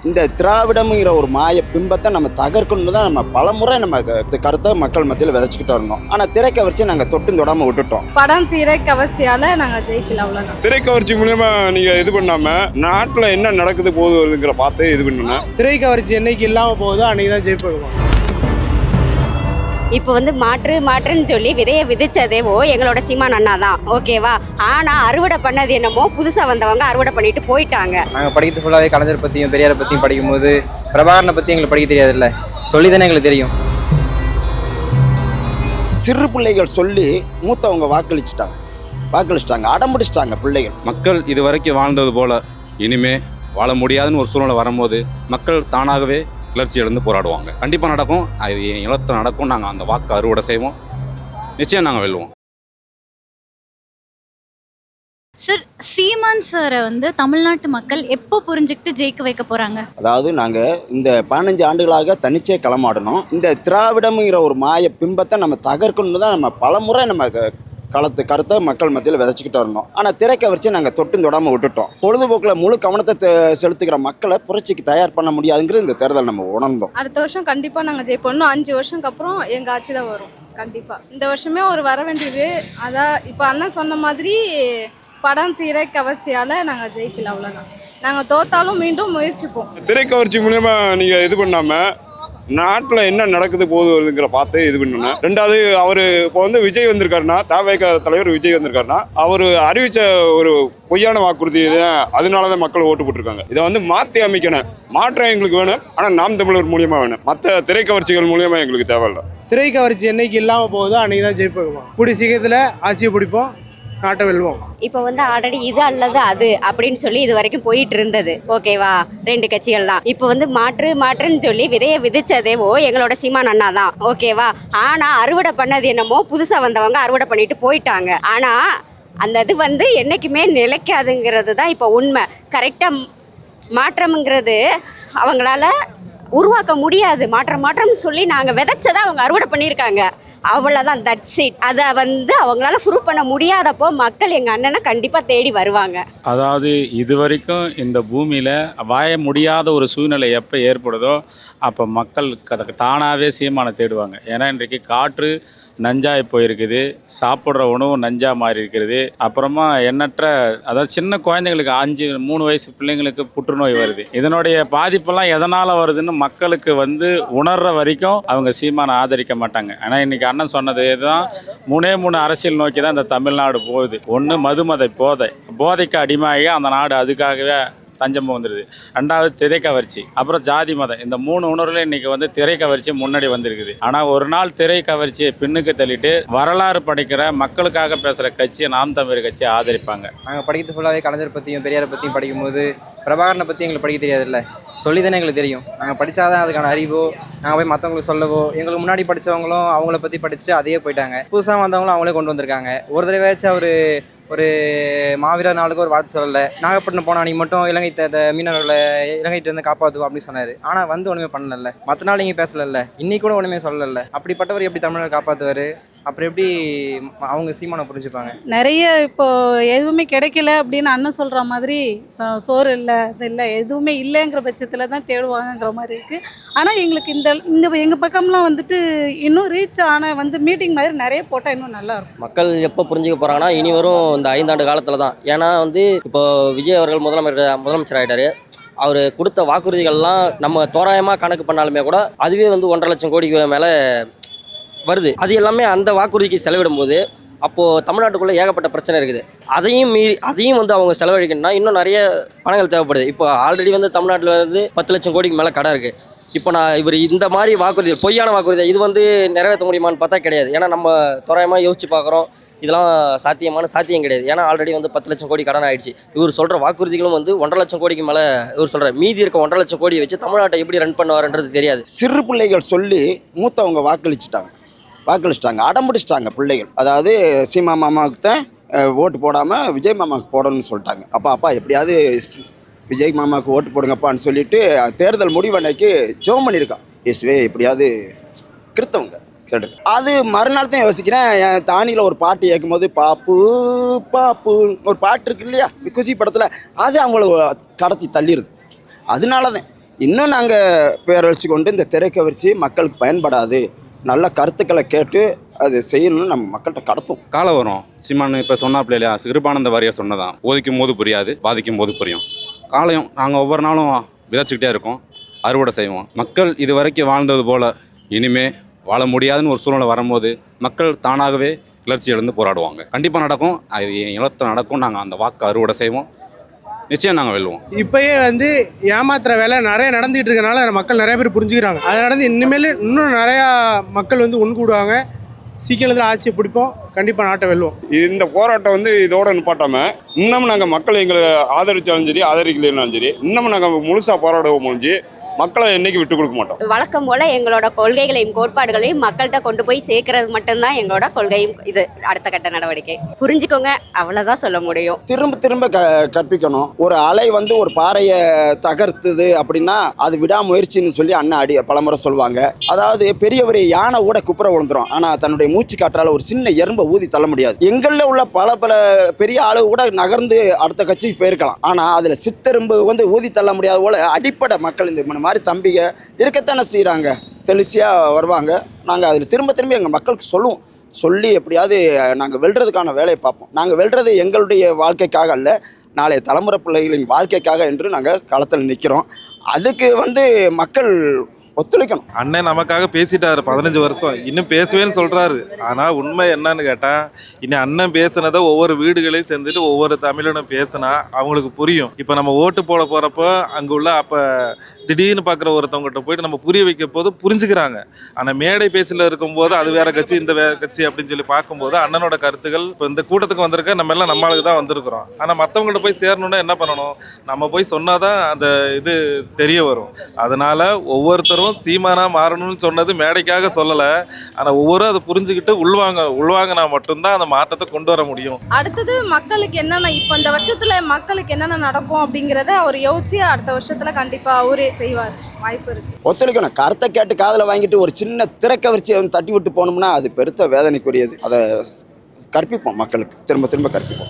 இந்த திராவிடம்ங்கிற ஒரு மாய பிம்பத்தை நம்ம தகர்க்கணும்னு தான் நம்ம பலமுறை நம்ம கருத்தை மக்கள் மத்தியில் விதைச்சிக்கிட்டு இருந்தோம். ஆனால் திரைக்கவர்ச்சியை நாங்கள் தொட்டும் தொடாமல் விட்டுட்டோம். படம் திரைக்கவர்ச்சியால் நாங்கள் ஜெயிக்கல, அவ்வளோதான். திரைக்கவர்ச்சி மூலமா நீங்கள் இது பண்ணாமல் நாட்டில் என்ன நடக்குது போது வருதுங்கிற பார்த்து இது பண்ணணும். திரைக்கவர்ச்சி என்னைக்கு இல்லாமல் போகுதோ அன்றைக்கி தான் ஜெயிப்போம். இப்போ மாற்றுன்னு சொல்லி விதையை விதிச்சதேவோ எங்களோட சீமான் அண்ணா தான், ஓகேவா? ஆனால் அறுவடை பண்ணது என்னமோ புதுசாக வந்தவங்க அறுவடை பண்ணிட்டு போயிட்டாங்க. நாங்கள் படிக்கிறது ஃபுல்லாகவே கலைஞர் பற்றியும் பெரியாரை பற்றியும் படிக்கும்போது பிரபாகரனை பற்றி எங்களுக்கு படிக்க தெரியாதுல்ல, சொல்லி தானே எங்களுக்கு தெரியும். சிறு பிள்ளைகள் சொல்லி மூத்தவங்க வாக்களிச்சிட்டாங்க, அடம்பிடிச்சிட்டாங்க பிள்ளைகள். மக்கள் இது வரைக்கும் வாழ்ந்தது போல இனிமே வாழ முடியாதுன்னு ஒரு சூழ்நிலை வரும்போது மக்கள் தானாகவே கிளர்ச்சி எழுந்து போராடுவாங்க. கண்டிப்பாக நடக்கும், அது இனத்தில் நடக்கும். நாங்கள் அந்த வாக்கு அறுவடை செய்வோம், நிச்சயம் நாங்கள் வெல்லுவோம். சார், சீமான் சாரை தமிழ்நாட்டு மக்கள் எப்போ புரிஞ்சுக்கிட்டு ஜெயிக்க வைக்க போகிறாங்க? அதாவது நாங்கள் இந்த 15 ஆண்டுகளாக தனிச்சே களமாடணும். இந்த திராவிடம்ங்கிற ஒரு மாய பிம்பத்தை நம்ம தகர்க்கணும்னு தான் நம்ம பலமுறை நம்ம கருத்தை மக்கள் மத்தியில் விதைச்சிக்கிட்டு இருந்தோம். ஆனால் திரைக்கவர்ச்சியை நாங்கள் தொட்டும் தொடாமல் விட்டுட்டோம். பொழுதுபோக்கில் முழு கவனத்தை செலுத்துகிற மக்களை புரட்சிக்கு தயார் பண்ண முடியாதுங்கிறது இந்த தேர்தல் நம்ம உணர்ந்தோம். அடுத்த வருஷம் கண்டிப்பாக நாங்கள் ஜெயிப்போம். இன்னும் 5 வருஷத்துக்கு அப்புறம் எங்கள் ஆட்சி தான் வரும் கண்டிப்பாக. இந்த வருஷமே ஒரு வர வேண்டியது. அதான் இப்போ அண்ணன் சொன்ன மாதிரி படம் திரைக்கவர்ச்சியால் நாங்கள் ஜெயிக்கல, அவ்வளோதான். நாங்கள் தோத்தாலும் மீண்டும் முயற்சிப்போம். திரைக்கவர்ச்சி மூலமா நீங்கள் இது பண்ணாமல் நாட்டில் என்ன நடக்குது போது வருதுங்கிற பார்த்து இது பண்ணணும். ரெண்டாவது, அவர் இப்போ விஜய் வந்திருக்காருன்னா, தவேக தலைவர் விஜய் வந்திருக்காருன்னா, அவர் அறிவித்த ஒரு பொய்யான வாக்குறுதி தான், அதனால தான் மக்கள் ஓட்டு போட்டிருக்காங்க. இதை மாற்றி அமைக்கணும். மாற்றம் எங்களுக்கு வேணும், ஆனால் நாம் தமிழர் மூலியமாக வேணும். மற்ற திரைக்கவர்ச்சிகள் மூலியமாக எங்களுக்கு தேவையில்லை. திரைக்கவர்ச்சி என்னைக்கு இல்லாமல் போகுதோ அன்றைக்கி தான் ஜெயிப்போம். கூடிய சீக்கிரத்தில் ஆட்சியை பிடிப்போம், நாட்டை வெல்வோம். இப்போ ஆல்ரெடி இது அல்லது அது அப்படின்னு சொல்லி இது வரைக்கும் போயிட்டு இருந்தது, ஓகேவா? 2 கட்சிகள் தான். இப்போ மாற்றுன்னு சொல்லி விதையை விதிச்சதேவோ எங்களோட சீமான் அண்ணா தான், ஓகேவா? ஆனால் அறுவடை பண்ணது என்னமோ புதுசாக வந்தவங்க அறுவடை பண்ணிட்டு போயிட்டாங்க. ஆனால் அந்த இது என்றைக்குமே நிலைக்காதுங்கிறது தான் இப்போ உண்மை. கரெக்டாக மாற்றம்ங்கிறது அவங்களால உருவாக்க முடியாது. மாற்றம்னு சொல்லி நாங்கள் விதைச்சதை அவங்க அறுவடை பண்ணியிருக்காங்க, அவ்வளோதான். That's it. அதை அவங்களால ப்ரூவ் பண்ண முடியாதப்போ மக்கள் எங்கள் அண்ணனை கண்டிப்பாக தேடி வருவாங்க. அதாவது இது வரைக்கும் இந்த பூமியில் வாழ முடியாத ஒரு சூழ்நிலை எப்போ ஏற்படுதோ அப்போ மக்கள் தானாகவே சீமானை தேடுவாங்க. ஏன்னா இன்றைக்கு காற்று நஞ்சாய் போயிருக்குது, சாப்பிட்ற உணவு நஞ்சா மாறி இருக்கிறது. அப்புறமா எண்ணற்ற, அதாவது சின்ன குழந்தைங்களுக்கு 3 வயசு பிள்ளைங்களுக்கு புற்றுநோய் வருது. இதனுடைய பாதிப்பெல்லாம் எதனால் வருதுன்னு மக்களுக்கு உணர்ற வரைக்கும் அவங்க சீமானை ஆதரிக்க மாட்டாங்க. ஆனால் இன்றைக்கி அண்ணன் சொன்னது தான், 3 அரசியல் நோக்கி தான் இந்த தமிழ்நாடு போகுது. ஒன்று மதுமதை போதைக்கு அடிமையாகி அந்த நாடு அதுக்காகவே தஞ்சம் வந்துடுது. 2வது திரைக்கவர்ச்சி, அப்புறம் ஜாதி மதம். இந்த 3 உணர்வுல இன்னைக்கு திரைக்கவர்ச்சி முன்னாடி வந்திருக்குது. ஆனால் ஒரு நாள் திரைக்கவர்ச்சியை பின்னுக்கு தள்ளிட்டு வரலாறு படிக்கிற மக்களுக்காக பேசுகிற கட்சி நாம் தமிழர் கட்சி ஆதரிப்பாங்க. நாங்கள் படிக்கிறது ஃபுல்லாகவே கலைஞர் பற்றியும் பெரியாரை பற்றியும் படிக்கும்போது பிரபாகரனை பற்றி எங்களுக்கு படிக்க தெரியாதுல்ல, சொல்லி தானே எங்களுக்கு தெரியும். நாங்கள் படித்தாதான் அதுக்கான அறிவோ, நாங்கள் போய் மற்றவங்களுக்கு சொல்லவோ. எங்களுக்கு முன்னாடி படித்தவங்களும் அவங்கள பற்றி படிச்சுட்டு அதையே போயிட்டாங்க. புதுசாக வந்தவங்களும் அவங்களே கொண்டு வந்திருக்காங்க. ஒரு தடவையாச்சும் அவர் ஒரு மாவீரர் நாளுக்கு ஒரு வாழ்த்து சொல்லலை. நாகப்பட்டினம் போனால் அன்றைக்கி மட்டும் மீனவர்களை இலங்கையிட்டேருந்து காப்பாற்றுவோம் அப்படின்னு சொன்னார். ஆனால் ஒன்றுமே பண்ணல. மற்ற நாள் நீங்கள் பேசலைல்ல, இன்னைக்கு கூட ஒன்றுமே சொல்லலை. அப்படிப்பட்டவர் எப்படி தமிழரை காப்பாற்றுவார்? அப்புறம் எப்படி அவங்க சீமானை புரிஞ்சுப்பாங்க? நிறைய இப்போ எதுவுமே கிடைக்கல அப்படின்னு அண்ணன் சொல்கிற மாதிரி சோறு இல்லை, இது இல்லை, எதுவுமே இல்லைங்கிற பட்சத்தில் தான் தேடுவாங்கங்கிற மாதிரி இருக்குது. ஆனால் எங்களுக்கு இந்த எங்கள் பக்கம்லாம் இன்னும் ரீச் ஆன மீட்டிங் மாதிரி நிறைய போட்டால் இன்னும் நல்லாயிருக்கும். மக்கள் எப்போ புரிஞ்சுக்க போகிறாங்கன்னா இனி வரும் இந்த 5 ஆண்டு காலத்தில் தான். ஏன்னா இப்போ விஜய் அவர்கள் முதலமைச்சர் ஆகிட்டார். அவர் கொடுத்த வாக்குறுதிகள்லாம் நம்ம தோராயமாக கணக்கு பண்ணாலுமே கூட அதுவே 1.5 லட்சம் கோடிக்கு மேலே வருது. அது எல்லாமே அந்த வாக்குறுதிக்கு செலவிடும் போது அப்போது தமிழ்நாட்டுக்குள்ளே ஏகப்பட்ட பிரச்சனை இருக்குது. அதையும் அவங்க செலவழிக்கணும்னா இன்னும் நிறைய பணங்கள் தேவைப்படுது. இப்போ ஆல்ரெடி தமிழ்நாட்டில் 10 லட்சம் கோடிக்கு மேலே கடை இருக்குது. இப்போ இவர் இந்த மாதிரி வாக்குறுதி, பொய்யான வாக்குறுதி, இது நிறைவேற்ற முடியுமான்னு பார்த்தா கிடையாது. ஏன்னா நம்ம தோராயமாக யோசிச்சு பார்க்குறோம், இதெல்லாம் சாத்தியம் கிடையாது. ஏன்னா ஆல்ரெடி 10 லட்சம் கோடி கடன் ஆயிடுச்சு. இவர் சொல்கிற வாக்குறுதிகளும் 1.5 லட்சம் கோடிக்கு மேலே இவர் சொல்கிற மீதி இருக்க 1.5 லட்சம் கோடியை வச்சு தமிழ்நாட்டை எப்படி ரன் பண்ணுவாருன்றது தெரியாது. சிறு பிள்ளைகள் சொல்லி மூத்தவங்க வாக்களிச்சிட்டாங்க, அடம்பிடிச்சிட்டாங்க பிள்ளைகள். அதாவது சீமா மாமாவுக்கு தான் ஓட்டு போடாமல் விஜய் மாமாவுக்கு போடணும்னு சொல்லிட்டாங்க. அப்பா எப்படியாவது விஜய் மாமாவுக்கு ஓட்டு போடுங்கப்பான்னு சொல்லிட்டு தேர்தல் முடிவன்னைக்கு ஜோம் பண்ணியிருக்கான். இயேசுவே எப்படியாவது கிறித்தவங்க அது மறுநாள் தான் யோசிக்கிறேன். என் தானியில் ஒரு பாட்டு கேட்கும்போது பாப்பு பாப்பு ஒரு பாட்டு இருக்கு இல்லையா, குஷி படத்தில், அது அவங்கள கடத்தி தள்ளிடுது. அதனால தான் இன்னும் நாங்கள் பேரழிச்சு கொண்டு இந்த திரைக்கவர்ச்சி மக்களுக்கு பயன்படாது, நல்ல கருத்துக்களை கேட்டு அது செய்யணும்னு நம்ம மக்கள்கிட்ட கடத்தும். காலம் வரும். சீமான் இப்போ சொன்னாப்ல இல்லையா, சிறுபானந்த வாரியாக சொன்னதான், போதிக்கும் போது புரியாது, பாதிக்கும் போது புரியும். காலையும் நாங்கள் ஒவ்வொரு நாளும் விதைச்சிக்கிட்டே இருக்கோம், அறுவடை செய்வோம். மக்கள் இது வரைக்கும் வாழ்ந்தது போல் இனிமே வாழ முடியாதுன்னு ஒரு சூழ்நிலை வரும்போது மக்கள் தானாகவே கிளர்ச்சி எழுந்து போராடுவாங்க. கண்டிப்பாக நடக்கும், அது இனத்தில் நடக்கும். நாங்கள் அந்த வாக்கு அறுவடை செய்வோம், நிச்சயம் நாங்கள் வெல்லுவோம். இப்பயே வந்து ஏமாத்துற வேலை நிறைய நடந்துகிட்டு இருக்கனால மக்கள் நிறைய பேர் புரிஞ்சுக்கிறாங்க. அதை நடந்து இனிமேல் இன்னும் நிறையா மக்கள் வந்து ஒன்கூடுவாங்க. சீக்கிரத்தில் ஆட்சியை பிடிப்போம், கண்டிப்பாக நாட்டை வெல்லுவோம். இந்த போராட்டம் வந்து இதோட நிப்பாட்டாம இன்னமும் நாங்கள் மக்களை எங்களை ஆதரிச்சாலும் சரி ஆதரிக்கலைன்னாலும் சரி இன்னமும் நாங்கள் முழுசாக போராடுவோம் முடிஞ்சு மக்களை என்னைக்கு விட்டு கொடுக்க மாட்டோம். வழக்கம் போல் எங்களோட கொள்கைகளையும் கோட்பாடுகளையும் மக்கள்கிட்ட கொண்டு போய் சேர்க்கறது மட்டும்தான் எங்களோட கொள்கையும். இது அடுத்த கட்ட நடவடிக்கை. புரிஞ்சுக்கோங்க, அவ்வளோதான் சொல்ல முடியும். திரும்ப திரும்ப கற்பிக்கணும். ஒரு அலை வந்து ஒரு பாறையை தகர்த்துது அப்படின்னா அது விடாமுயற்சின்னு சொல்லி அண்ணா பலமுறை சொல்லுவாங்க. அதாவது பெரிய ஒரு யானை கூட குப்புற விழுந்துரும், ஆனால் தன்னுடைய மூச்சு காற்றால் ஒரு சின்ன எறும்பை ஊதி தள்ள முடியாது. எங்களில் உள்ள பல பெரிய ஆளு கூட நகர்ந்து அடுத்த கட்சிக்கு போயிருக்கலாம், ஆனால் அதில் சித்தெரும்பு வந்து ஊதி தள்ள முடியாத போல அடிப்படை மக்கள் இந்த மாதிரி தம்பிங்க இருக்கத்தானே செய்கிறாங்க. தெளிச்சியாக வருவாங்க. நாங்கள் அதில் திரும்ப எங்கள் மக்களுக்கு சொல்லுவோம். சொல்லி எப்படியாவது நாங்கள் வெல்றதுக்கான வேலையை பார்ப்போம். நாங்கள் வெல்றது எங்களுடைய வாழ்க்கைக்காக அல்ல, நாளைய தலைமுறை பிள்ளைகளின் வாழ்க்கைக்காக என்று நாங்கள் களத்தில் நிற்கிறோம். அதுக்கு வந்து மக்கள் ஒத்துழைக்கணும். அண்ணன் நமக்காக பேசிட்டாரு 15 வருஷம், இன்னும் பேசுவேன்னு சொல்றாரு. ஆனால் உண்மை என்னன்னு கேட்டால், இனி அண்ணன் பேசுனதை ஒவ்வொரு வீடுகளையும் சேர்ந்துட்டு ஒவ்வொரு தமிழனும் பேசினா அவங்களுக்கு புரியும். இப்போ நம்ம ஓட்டு போட போகிறப்போ அங்கே உள்ள அப்போ திடீர்னு பார்க்குற ஒருத்தவங்ககிட்ட போயிட்டு நம்ம புரிய வைக்க போது புரிஞ்சுக்கிறாங்க. ஆனால் மேடை பேச்சில் இருக்கும்போது அது வேற கட்சி இந்த வேற கட்சி அப்படின்னு சொல்லி பார்க்கும்போது அண்ணனோட கருத்துக்கள் இப்போ இந்த கூட்டத்துக்கு வந்திருக்க நம்ம எல்லாம் நம்மளுக்கு தான் வந்திருக்கிறோம். ஆனால் மற்றவங்கள்ட்ட போய் சேரணுன்னா என்ன பண்ணணும்? நம்ம போய் சொன்னால் தான் அந்த இது தெரிய வரும். அதனால ஒவ்வொருத்தரும் சீமானா மாறணும்னு சொன்னது மேடைக்காக சொல்லலை, ஆனால் ஒவ்வொருவரும் அதை புரிஞ்சுக்கிட்டு உள்வாங்கினா மட்டும்தான் அந்த மாற்றத்தை கொண்டு வர முடியும். அடுத்தது மக்களுக்கு என்னென்ன இப்போ இந்த வருஷத்துல மக்களுக்கு என்னென்ன நடக்கும் அப்படிங்கிறத அவர் யோசிச்சு அடுத்த வருஷத்துல கண்டிப்பா அவரே செய்வார், வாய்ப்பு இருக்கு. ஒத்துழைக்கணும். கருத்தை கேட்டு காதில் வாங்கிட்டு ஒரு சின்ன திரைக்கவர்ச்சியை வந்து தட்டி விட்டு போனோம்னா அது பெருத்த வேதனைக்குரியது. அதை கற்பிப்போம், மக்களுக்கு திரும்ப கற்பிப்போம்.